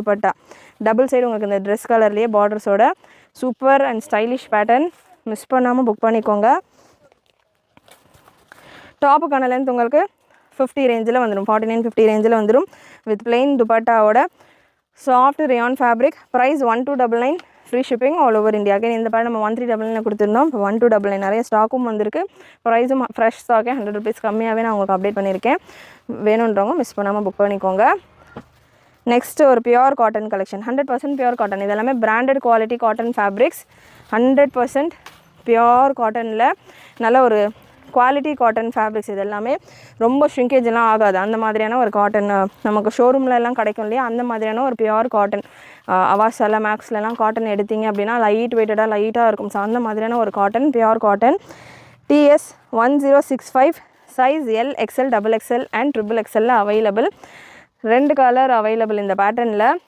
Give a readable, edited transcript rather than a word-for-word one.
Dupatta double side உங்களுக்கு இந்த dress கலர்லேயே பார்டர்ஸோட super and stylish pattern. Miss பண்ணாமல் புக் பண்ணிக்கோங்க. டாப்புக்கான லென்த் உங்களுக்கு 50 ரேஞ்சில் வந்துடும், 49-50 ரேஞ்சில் வந்துடும். வித் பிளெயின் துப்பட்டாவோட soft rayon fabric. Price 1299, free shipping all over India. Again இந்த பேர் நம்ம 1399 கொடுத்துருந்தோம். இப்போ 1299 நிறைய ஸ்டாக்கும் வந்திருக்கு. ப்ரைஸும் ஃப்ரெஷ் ஸ்டாக்கே 100 rupees கம்மியாகவே நான் உங்களுக்கு அப்டேட் பண்ணியிருக்கேன். வேணுன்றவங்க மிஸ் பண்ணாமல் புக் பண்ணிக்கோங்க. நெக்ஸ்ட்டு ஒரு pure cotton collection. 100% pure cotton. இது எல்லாமே branded quality cotton fabrics. 100% pure காட்டனில் நல்ல ஒரு குவாலிட்டி காட்டன் ஃபேப்ரிக்ஸ். இது எல்லாமே ரொம்ப ஷ்ரிங்கேஜெலாம் ஆகாது. அந்த மாதிரியான ஒரு காட்டன் நமக்கு ஷோரூமில் எல்லாம் கிடைக்கும் இல்லையா, அந்த மாதிரியான ஒரு பியூர் காட்டன். அவாசால மேக்ஸ்லலாம் காட்டன் எடுத்தீங்க அப்படின்னா லைட் வெயிட்டடாக லைட்டாக இருக்கும். ஸோ அந்த மாதிரியான ஒரு cotton, pure cotton. TS 1065 size L, XL, XXL and XXL available. 2 colour available இந்த பேட்டர்னில்.